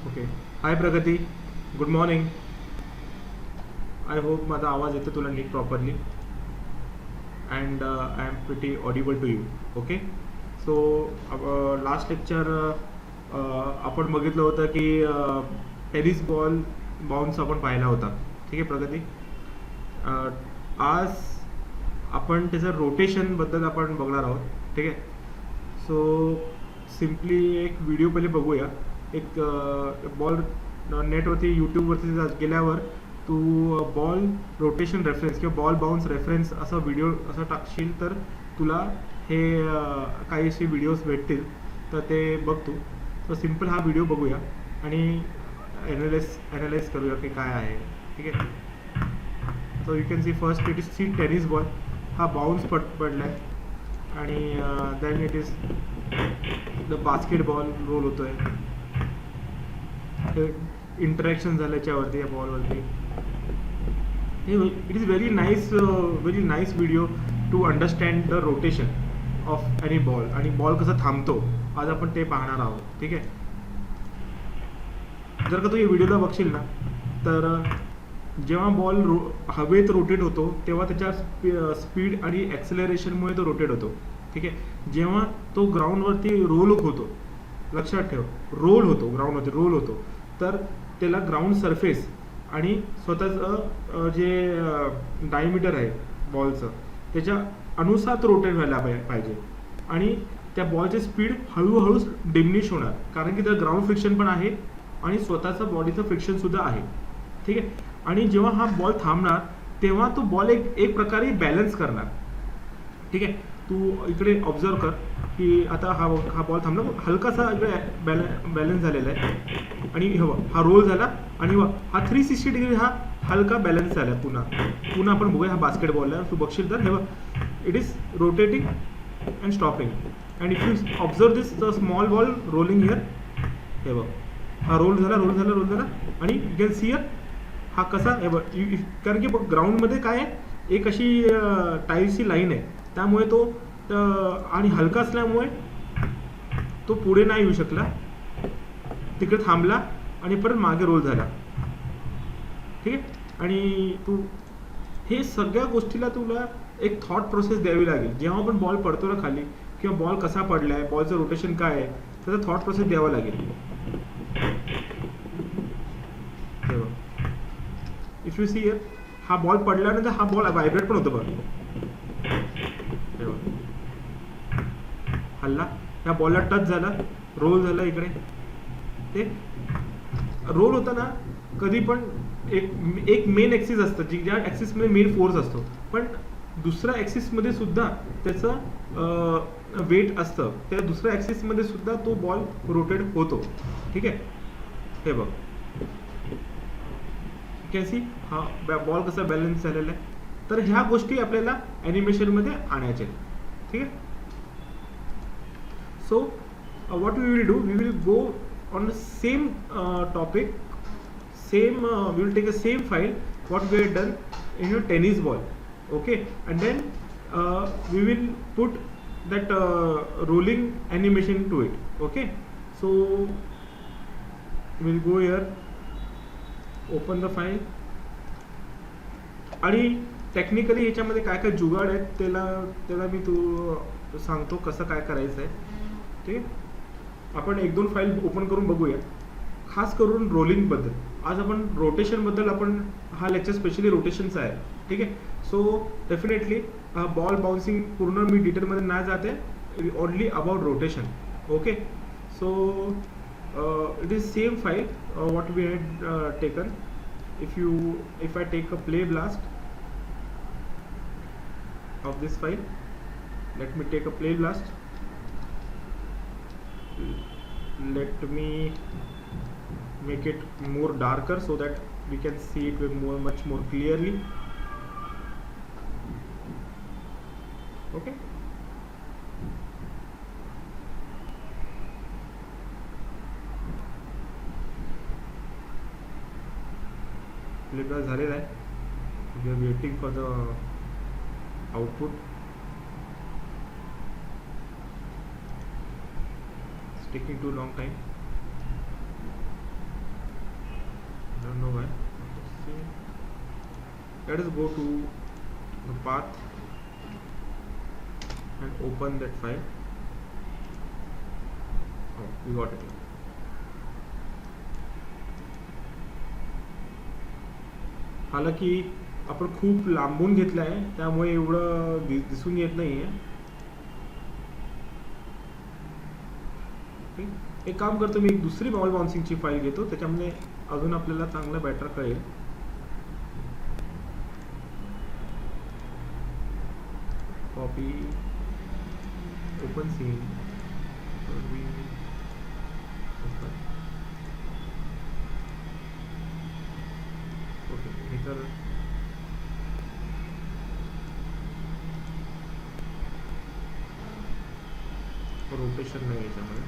Okay. हाय प्रगती, good morning. I hope माझा आवाज येतो तुला नीट properly and I am pretty audible to you. Okay. So last lecture आपण बघितलं होतं की टेनिस बॉल बाउन्स आपण पाहिला होता. ठीक आहे प्रगती. आज आपण त्याचं रोटेशनबद्दल आपण बघणार आहोत. ठीक आहे. सो सिम्पली एक व्हिडिओ पहिले बघूया. एक बॉल नेटवरती यूट्यूबवरती गेल्यावर तू बॉल रोटेशन रेफरन्स किंवा बॉल बाउन्स रेफरन्स असा व्हिडिओ असं टाकशील तर तुला हे काही असे व्हिडिओज भेटतील, तर ते बघ तू. तर सिम्पल हा व्हिडिओ बघूया आणि ॲनालाइज करूया की काय आहे. ठीक आहे. So you can see first it is see tennis ball. हा बाउन्स पडला आहे आणि then it is the basketball roll होतो आहे. इंटरॅक्शन झालं याच्यावरती या बॉलवरती. It is very nice video to understand the rotation of any ball आणि बॉल कसा थांबतो आज आपण ते पाहणार आहोत. ठीक आहे. जर का तू या व्हिडिओला बघशील ना तर जेव्हा बॉल हवेत रोटेट होतो तेव्हा त्याच्या स्पीड आणि ॲक्सेलरेशनमुळे तो रोटेट होतो. ठीक आहे. जेव्हा तो ग्राउंडवरती रोल होतो, लक्षात ठेव, ग्राउंडवरती रोल होतो, तर त्याला ग्राउंड सरफेस आणि स्वतःचं जे डायमीटर आहे बॉलचं त्याच्या अनुसार रोटेट व्हायला पाहिजे आणि त्या बॉलची स्पीड हळूहळू डिमिनिश होणार, कारण की त्याला ग्राउंड फ्रिक्शन पण आहे आणि स्वतःचं बॉडीचं फ्रिक्शनसुद्धा आहे. ठीक आहे. आणि जेव्हा हा बॉल थांबणार तेव्हा तो बॉल एक प्रकारे बॅलन्स करणार. ठीक आहे. तू इकडे ऑब्झर्व कर की आता हा बॉल थांबला, हलकासा इकडे बॅलन्स झालेला आहे आणि हा रोल झाला आणि हा 360 डिग्री हा हलका बॅलन्स झाला. पुन्हा आपण बघूया हा बास्केटबॉलला तू बघशील तर हे it is rotating and stopping and if you observe this the small ball rolling here. हे बघ, हा रोल झाला आणि यू कॅन सी हा कसा हे बघ, कारण की ग्राउंडमध्ये काय आहे, एक अशी टाईल्सची लाईन आहे, त्यामुळे तो आणि हलका असल्यामुळे तो पुढे नाही येऊ शकला, तिकडे थांबला आणि परत मागे रोल झाला. ठीक आहे. आणि तू हे सगळ्या गोष्टीला तुला एक थॉट प्रोसेस द्यावी लागेल. जेव्हा आपण बॉल पडतो ना खाली किंवा बॉल कसा पडला आहे, बॉलचं रोटेशन काय आहे, त्याचा थॉट प्रोसेस द्यावा लागेल. इफ यू सी हिअर, हा बॉल पडल्यानंतर हा बॉल व्हायब्रेट पण होतो बघ, हल्ला, ह्या बॉलला टच झाला, रोल झाला इकडे. ते रोल होताना कधी पण एक मेन ॲक्सिस असतं ज्या ॲक्सिसमध्ये मेन फोर्स असतो, पण दुसऱ्या ॲक्सिसमध्ये सुद्धा त्याचं वेट असतं, त्या दुसऱ्या ॲक्सिसमध्ये सुद्धा तो बॉल रोटेट होतो. ठीक आहे. हे बघ, कॅसी हा बॉल कसा बॅलन्स झालेला आहे. तर ह्या गोष्टी आपल्याला ॲनिमेशनमध्ये आणायच्या. ठीक आहे. सो what we will do, we will go on the same topic, we will take the same file what we have done in your tennis ball. Okay. And then we will put that rolling animation to it. Okay. So we'll go here, open the file आणि technically याच्यामध्ये काय काय जुगाड आहेत त्याला मी तू सांगतो कसं काय करायचं आहे. ठीक आहे. आपण 1-2 फाईल ओपन करून बघूया, खास करून रोलिंगबद्दल. आज आपण रोटेशनबद्दल हा लेक्चर स्पेशली रोटेशनचा आहे. ठीक आहे. सो डेफिनेटली बॉल बाउन्सिंग पूर्ण मी डिटेलमध्ये नाही जाते, only about rotation. Okay. So it is same file what we had taken. if I take a play blast of this file, let me take a play blast, let me make it more darker so that we can see it with much more clearly. Okay. Play झालेला आहे. We are waiting for the output. It's taking too long time. let us go to the path and open that file. Oh, we got it. हालांकी आपण खूप लांबून घेतलं आहे त्यामुळे एवढं दिसून येत नाही आहे. एक काम करतो मी, एक दुसरी बॉल बाउन्सिंगची फाईल घेतो, त्याच्यामध्ये अजून आपल्याला चांगलं बॅटर कळेल. Copy open scene okay. हे तर रोटेशन नाही याच्यामध्ये.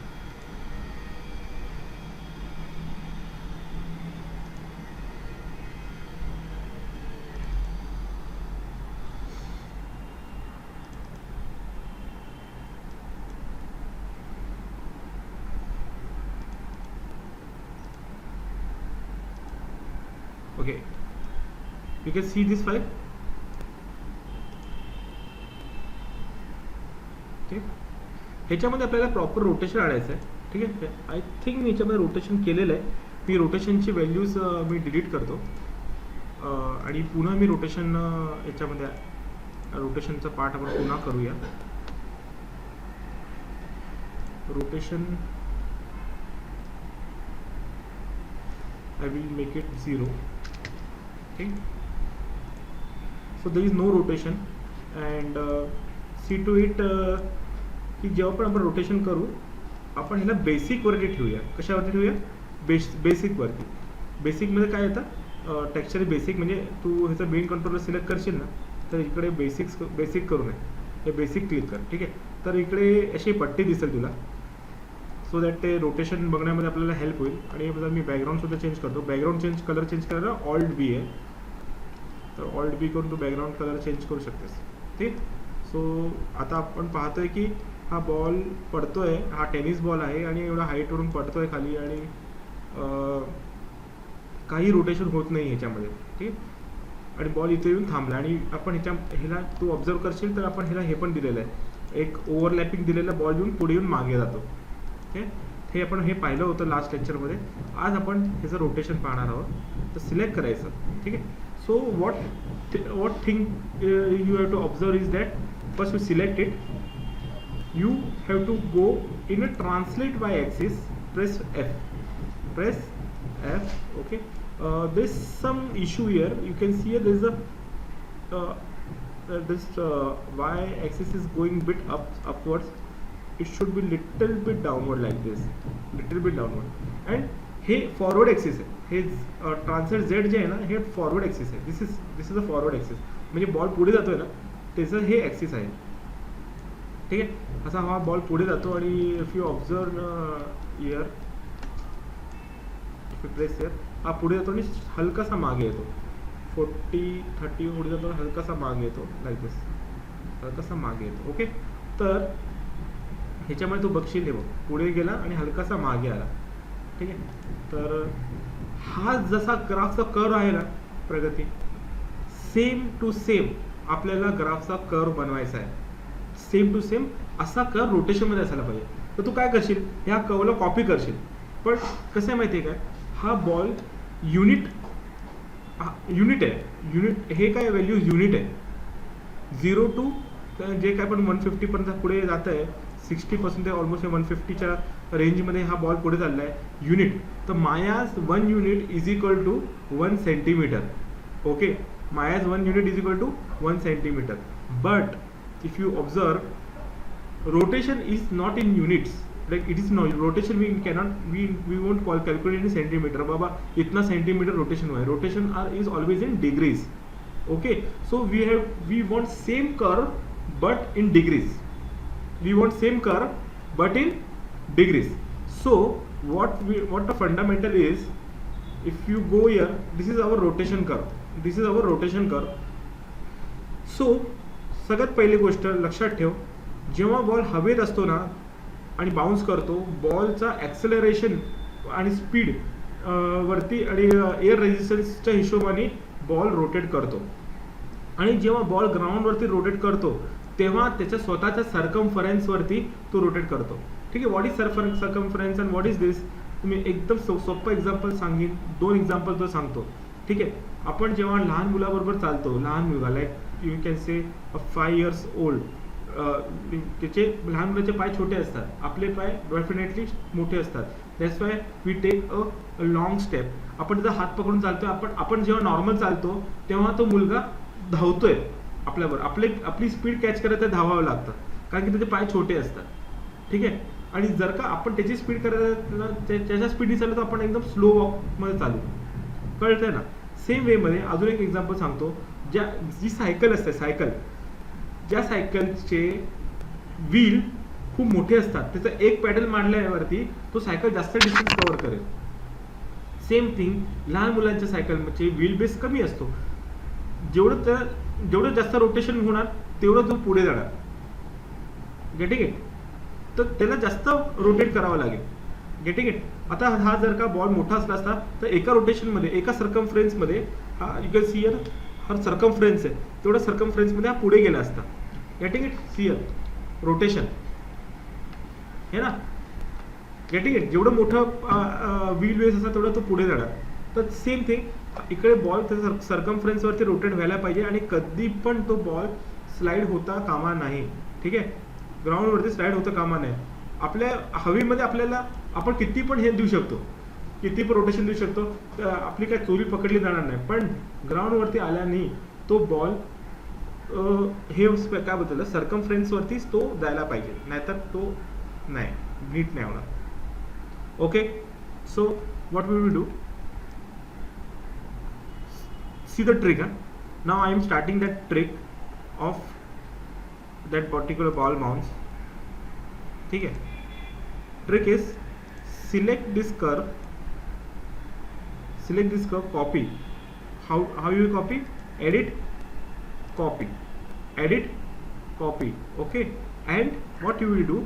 Okay, you can see this file. ठीक, ह्याच्यामध्ये आपल्याला प्रॉपर रोटेशन आणायचं आहे. ठीक आहे, आय थिंक मी ह्याच्यामध्ये रोटेशन केलेलं आहे. मी रोटेशनची व्हॅल्यूज मी डिलीट करतो आणि पुन्हा मी रोटेशन याच्यामध्ये रोटेशनचा पार्ट आपण पुन्हा करूया. Rotation I will make it 0. Okay, so there is no rotation and see to it की जेव्हा पण आपण रोटेशन करू आपण ह्याला बेसिक वरती ठेवूया. कशावरती ठेवूया? बेसिक वरती. बेसिक मध्ये काय येतं? टेक्स्चर बेसिक म्हणजे तू ह्याचा बिन कंट्रोलर सिलेक्ट करशील ना तर इकडे बेसिक करू नये, हे बेसिक क्लिक कर. ठीक आहे, तर इकडे अशी पट्टी दिसेल तुला, सो दॅट ते रोटेशन बघण्यामध्ये आपल्याला हेल्प होईल. आणि जर मी बॅकग्राऊंडसुद्धा चेंज करतो, बॅकग्राऊंड चेंज कलर चेंज करायला ऑल्ट बी आहे, तर ऑल्ट बी करून तू बॅकग्राऊंड कलर चेंज करू शकतेस. ठीक, सो आता आपण पाहतोय की हा बॉल पडतोय, हा टेनिस बॉल आहे आणि एवढा हाईटवरून पडतोय खाली आणि काही रोटेशन होत नाही ह्याच्यामध्ये. ठीक, आणि बॉल इथे येऊन थांबला आणि आपण ह्याला तू ऑब्झर्व करशील तर आपण ह्याला हे पण दिलेलं आहे, एक ओव्हरलॅपिंग दिलेला बॉल येऊन पुढे येऊन मागे जातो. हे आपण हे पाहिलं होतं लास्ट लेक्चरमध्ये. आज आपण ह्याचं रोटेशन पाहणार आहोत. तर सिलेक्ट करायचं. ठीक आहे, so what thing you have to observe is that first you select it, you have to go in a translate by axis, press F. Okay, there's some issue here. You can see here there's a this y axis is going bit upwards. It should be little bit downward like this, little bit downward. And हे forward axis आहे, हे translate Z जे आहे ना हे forward axis आहे. This is a forward axis, म्हणजे ball पुढे जातोय ना त्याचं हे ॲक्सिस आहे. ठीक आहे, असा हा बॉल पुढे जातो आणि if you observe year, if you press year, हा पुढे जातो आणि हलकासा मागे येतो, 40-30 पुढे जातो, हलकासा मागे येतो लाईक दिस, हलकासा मागे येतो. ओके, तर ह्याच्यामध्ये तू बघशील हे बघ पुढे गेला आणि हलकासा मागे आला. ठीक आहे, तर हा जसा ग्राफचा कर्व आहे ना प्रगती, सेम टू सेम आपल्याला ग्राफचा कर्व बनवायचा आहे. सेम टू सेम असा कर्व रोटेशनमध्ये असायला पाहिजे. तर तू काय करशील, ह्या कर्वला कॉपी करशील. पण कसं आहे माहिती आहे काय, हा बॉल युनिट आहे, युनिट हे काय व्हॅल्यू युनिट आहे. 0 to जे काय पण 150 पर्यंत पुढे जात आहे, 60% ऑलमोस्ट 150च्या रेंजमध्ये हा बॉल पुढे चालला आहे युनिट. तर Maya's 1 unit is equal to 1 centimetre. Okay, Maya's 1 unit is equal to 1 centimetre. But if you observe, rotation is not in units, like it is no rotation, we won't calculate in centimeter. बाबा इतना centimetre rotation हुआ है, rotation is always in degrees. Okay, so we want same curve but in degrees, we want same curve but in degrees. So what the fundamental is, if you go here, this is our rotation curve. So सगळ्यात पहिली गोष्ट लक्षात ठेव, जेव्हा ball हवेत असतो ना आणि बाउन्स करतो, बॉलचा ॲक्सेलरेशन आणि स्पीड वरती आणि एअर रेझिस्टन्सच्या हिशोबाने बॉल रोटेट करतो. आणि जेव्हा बॉल ग्राउंडवरती रोटेट करतो तेव्हा त्याच्या स्वतःच्या सर्कम्फरन्सवरती तो रोटेट करतो. ठीक आहे. What is circumference and what is this? तुम्ही एकदम सोपं एक्झाम्पल सांगेन, 2 एक्झाम्पल तो सांगतो. ठीक आहे. आपण जेव्हा लहान मुलाबरोबर चालतो, लहान मुलगा like you can say 5 years old, त्याचे लहान मुलाचे पाय छोटे असतात, आपले पाय डेफिनेटली मोठे असतात. That's why we take a long step. आपण जर हात पकडून चालतोय, आपण जेव्हा नॉर्मल चालतो तेव्हा तो मुलगा धावतोय आपल्यावर, आपली स्पीड कॅच करायला धावावं लागतं कारण की त्याचे पाय छोटे असतात. ठीक आहे. आणि जर का आपण त्याची स्पीड करायला त्याच्या स्पीडने चालू तर आपण एकदम स्लो वॉकमध्ये चालू. कळतंय ना? सेम वेमध्ये अजून एक एक्झाम्पल सांगतो. जी सायकल असते, ज्या सायकलचे व्हील खूप मोठे असतात, त्याचा एक पॅडल मारल्यावरती तो सायकल जास्त डिस्टन्स कव्हर करेल. सेम थिंग लहान मुलांच्या सायकलचे व्हील बेस कमी असतो. जेवढं जास्त रोटेशन होणार तेवढं तो पुढे जाणार. Getting it? तर त्याला जास्त रोटेट करावं लागेल. Getting it? आता हा जर का बॉल मोठा असला असता तर एका रोटेशनमध्ये, एका सर्कम्फरन्समध्ये, हा यू कॅन सी हिअर हा सर्कम्फरन्स आहे, तेवढ्या सर्कम्फरन्समध्ये हा पुढे गेला असता. Getting it? See here rotation है ना. Getting it? जेवढं मोठं व्हील बेस असतं तेवढं तो पुढे जाणार. तर सेम थिंग इकडे बॉल त्याच्या सर्कम्फरन्सवरती रोटेट व्हायला पाहिजे आणि कधी पण तो बॉल स्लाइड होता कामा नाही. ठीक आहे. ग्राउंडवरती स्लाइड होता कामा नाही. आपल्या हवेमध्ये आपण किती पण हे देऊ शकतो, किती पण रोटेशन देऊ शकतो, आपली काय चोरी पकडली जाणार नाही. पण ग्राउंडवरती आल्याने तो बॉल हे काय बोलतो सर्कम्फरन्सवरतीच तो जायला पाहिजे, नाहीतर तो नाही नीट नाही होणार. Okay. So what we will do, see the trick. Now I am starting that trick of that particular ball mounts. ठीक है. Trick is select this curve, copy. How you copy? Edit, copy, edit, copy. Okay. And what you will do,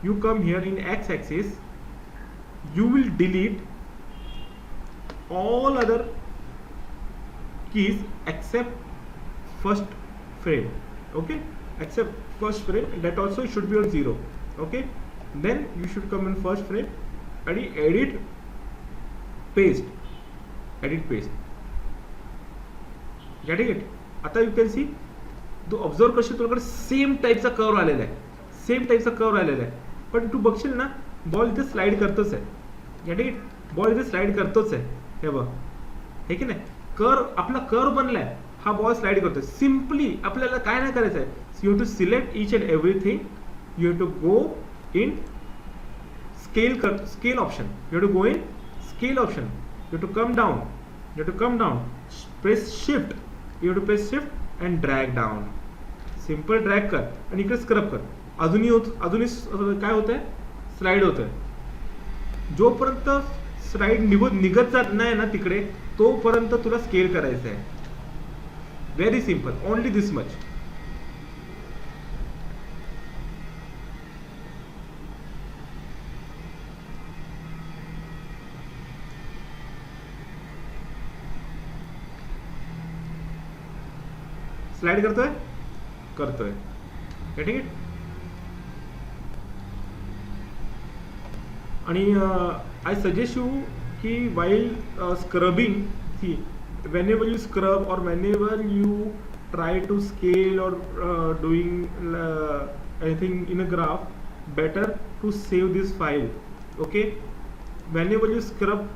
you come here in x-axis, you will delete all other keys except first frame. Okay. Except first frame, that also should be on 0. Okay. Then you should come in first frame आणि edit paste. Getting it? आता you can सी तू observe करशील तुझ्याकडे same टाईपचा curve आलेला आहे, पण तू बघशील ना बॉल इथे स्लाइड करतोच आहे. Getting it? बॉल इथे स्लाइड करतोच आहे. हे बघ, हे की नाही, आपला कर्व बनलाय, हा बॉल स्लाइड करतोय. सिम्पली आपल्याला काय नाही करायचं आहे, you have to select each and everything. You have to go in scale option. You have to go in scale option. You have to come down. Press shift. You have to press shift and drag down. Simple drag कर आणि इकडे scrub कर. अजूनही काय होतंय, slide होतंय. जोपर्यंत slide निघत जात नाही ना तिकडे, तोपर्यंत तुला स्केल करायचं आहे. Very simple, only this much. Slide करतोय. Getting it? आणि आय सजेस्ट यू की while scrubbing, see whenever you scrub or whenever you try to scale or doing anything in a graph, better to save this file. Okay. Whenever you scrub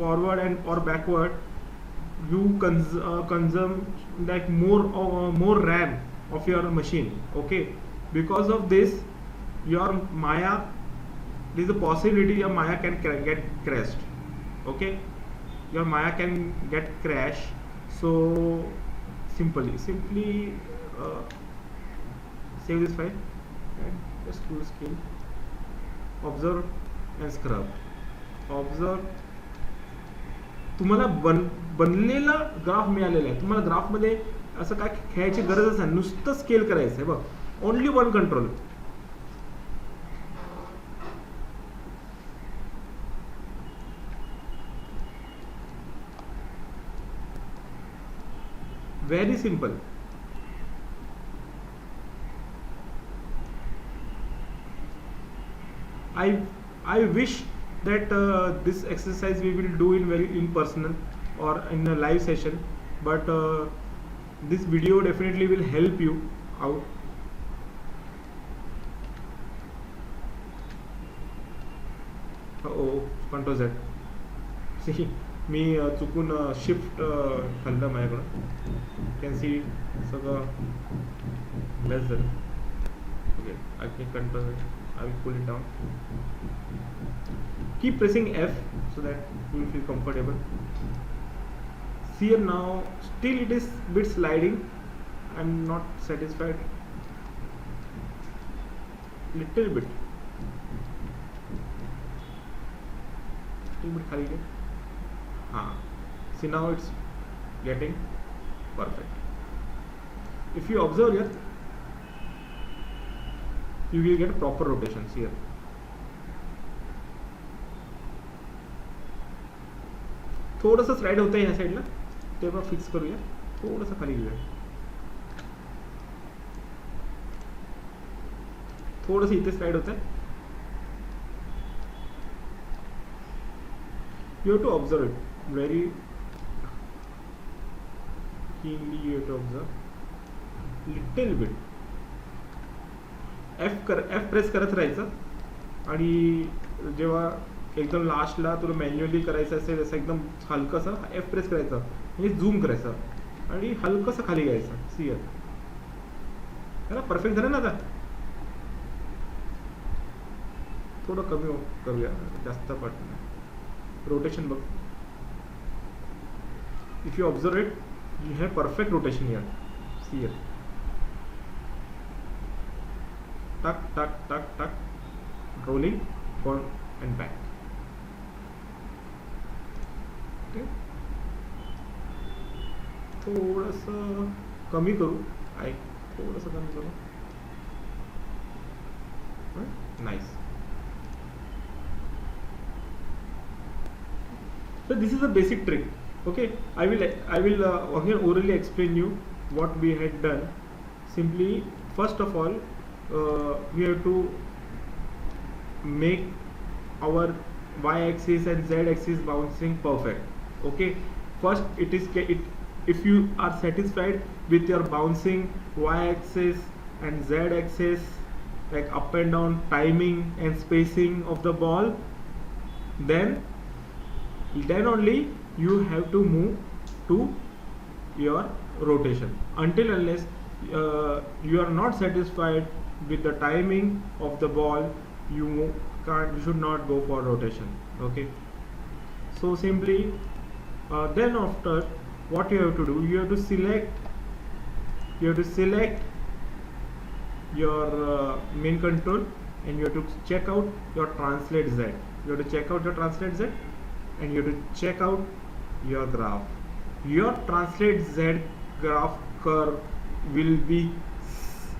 forward and or backward, you consume like more RAM of your machine. Okay. Because of this, your Maya, there is a possibility your Maya can get crashed. Okay. Your Maya can get crash. So simply save this file and just do scale, observe and scrub. Observe. तुम्हाला बनलेला graph मिळालेला आहे. तुम्हाला ग्राफमध्ये असं काय खेळायची गरजच नाही, नुसतं स्केल करायचं आहे. बघ, only one control. Very simple. I wish that this exercise we will do in very in personal or in a live session, but this video definitely will help you out. Ctrl Z. See, मी चुकून shift खाल्लं माझ्याकडं. Can see सगळं less झालं. Okay, I can control it. I will pull it down. Keep pressing F so that you will feel comfortable. See here now, still it is bit sliding. I am not satisfied. Little bit. Little bit खाली गए. See now it's getting perfect. If you observe here, you will get proper rotations here. थोडंसं slide होतं आहे ह्या साईडला, तेव्हा fix करूया. थोडंसं खाली घेऊया. थोडंसं इथे स्लाइड होतं आहे. You have to observe it very keenly. You have to observe little bit. F press करत राहायचं आणि जेव्हा एकदम लास्टला तुला मॅन्युअली करायचं असेल असं एकदम हलकंसं F प्रेस करायचं म्हणजे झूम करायचं आणि हलकंसं खाली घ्यायचं. सी यार परफेक्ट झालं ना. आता थोडं कमी करूया, जास्त पट नाही. रोटेशन बघ. If you observe it, you have perfect rotation here. See here. Tuck, tuck, tuck, tuck. Rolling forward and back. Okay. थोडंसं कमी करू. थोडंसं कमी करू. Nice. So this is a basic trick. Okay, I will again orally explain you what we had done. Simply, first of all, we have to make our y-axis and z-axis bouncing perfect. Okay, first if you are satisfied with your bouncing y-axis and z-axis, like up and down timing and spacing of the ball, then only you have to move to your rotation. Until unless you are not satisfied with the timing of the ball, you should not go for rotation. Okay, so simply then after what you have to do, you have to select your main control and you have to check out your translate Z. You have to check out your translate Z and you have to check out your graph. Your translate Z graph curve will be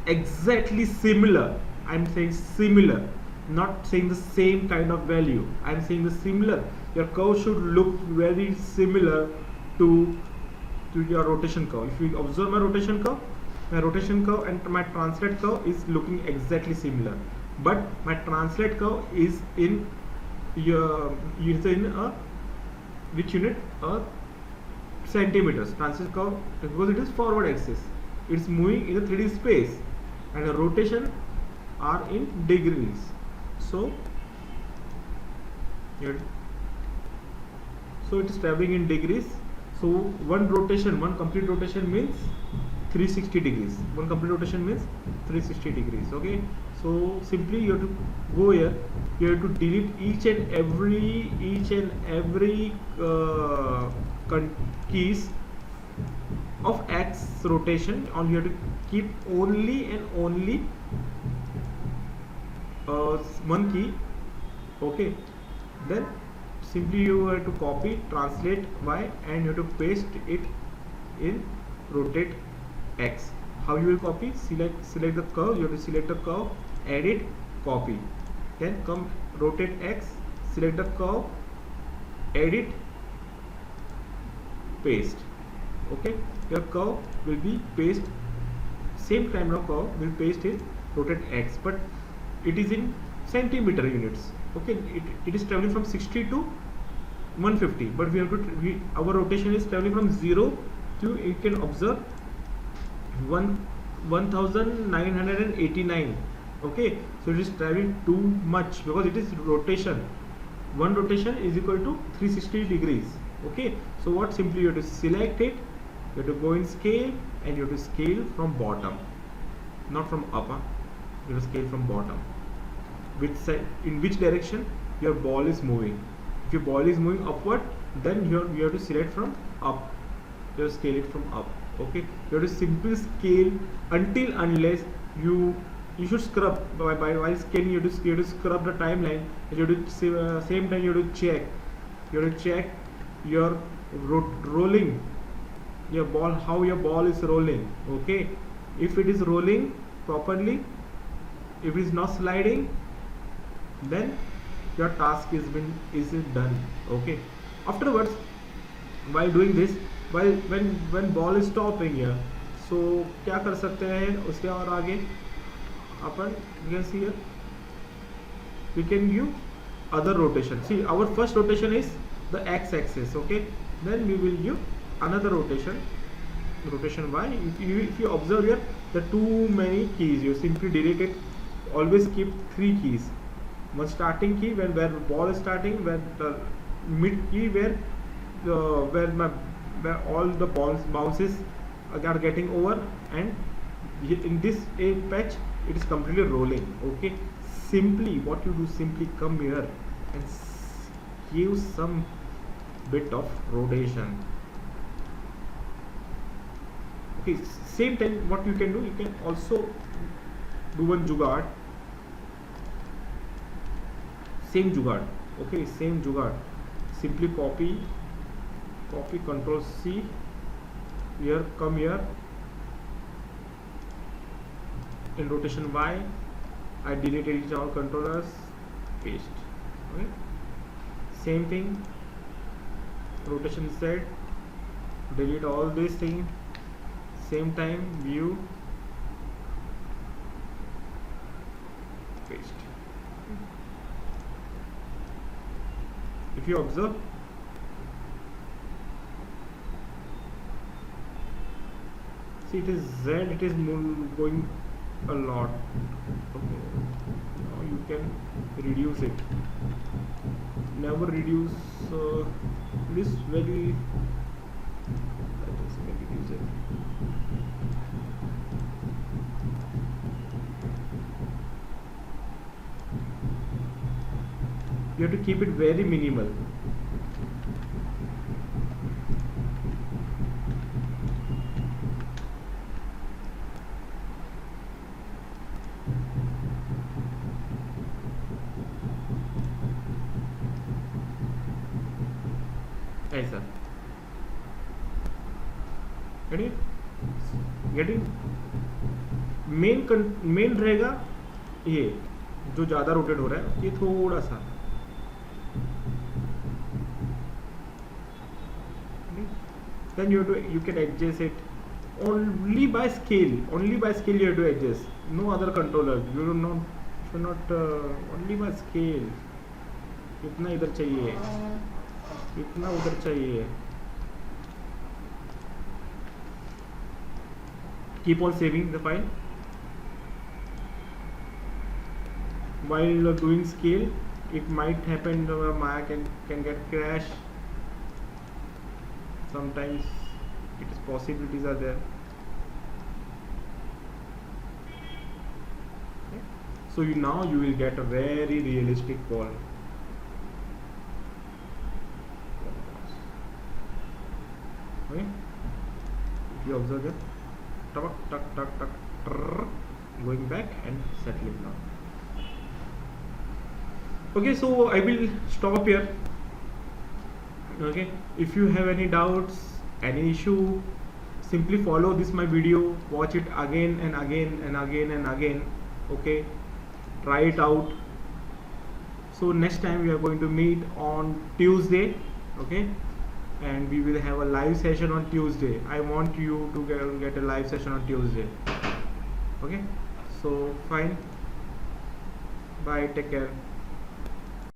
exactly similar. I'm saying similar, not saying the same kind of value. I'm saying the similar. Your curve should look very similar to your rotation curve. If you observe my rotation curve and my translate curve is looking exactly similar. But my translate curve is in which unit? Centimeters. Translate curve, because it is forward axis. It's moving in a 3D space, and the rotation are in degrees. So it is traveling in degrees. So one complete rotation means 360 degrees. One complete rotation means 360 degrees. Okay. So simply you have to go here. You have to delete each and every keys of X rotation, and you have to keep only and only one key. Okay. Then simply you have to copy translate Y and you have to paste it in rotate X. How you will copy? Select the curve. You have to select the curve, edit, copy. Then come rotate X, select the curve, edit, paste. Okay, your curve will be paste. Same kind of curve will paste in rotate X, but it is in centimeter units. Okay, it is traveling from 60 to 150, but we have to our rotation is traveling from 0 to, you can observe, 1989. Okay, so it is traveling too much because it is rotation. One rotation is equal to 360 degrees. Okay, so what, simply you have to select it, you have to go in scale, and you have to scale from bottom, not from up. You have to scale from bottom. Which side, in which direction your ball is moving. If your ball is moving upward, then you have to select from up. You have to scale it from up. Okay, you have to simply scale unless you should scrub while scaling. You have to scrub the timeline. You have to same time you have to check. You have to check your rolling your ball, how your ball is rolling. Okay, if it is rolling properly, if it is not sliding, then your task is done. Okay, afterwards, while doing this, when ball is stopping here, so क्या कर सकते हैं उसके और आगे अपन, you can see here, we can give other rotation. See, our first rotation is the x-axis. Okay, then we will give another rotation y. If you observe here the too many keys, you simply delete it. Always keep 3 keys. One starting key where ball is starting, where the mid key where all the bounces are getting over, and in this a patch it is completely rolling. Okay, simply what you do, simply come here and give some bit of rotation. Okay, same time what you can do, you can also do one jugaad. Same jugaad. Okay, same jugaad. Simply copy Control C. Here, come here. In rotation Y, I deleted each all controllers. Paste. Okay. Same thing. Rotation Z. Delete all these things. Same time, view. Paste. If you observe, see, it is Z, it is going a lot. Okay, now you can reduce it. Never reduce this very. Let us reduce it. You have to keep it very minimal. ऐसा getting main रहेगा ये जो ज़्यादा rotate हो रहा है, ये थोड़ा सा then you can adjust it only by scale. You have to adjust, no other controller. You should not only by scale. इतना इधर चाहिए, इतना उधर चाहिए. Keep on saving the file. While doing scale, it might happen Maya can get crash. Sometimes it is possibilities are there. Okay. So now you will get a very realistic ball. Okay. If you observe it, tuck, going back and settling down. Okay, so I will stop here. Okay, if you have any doubts, any issue, simply follow this my video, watch it again and again and again and again. Okay, try it out. So next time we are going to meet on Tuesday. Okay, and we will have a live session on Tuesday. I want you to get a live session on Tuesday. Okay, so fine. Bye, take care.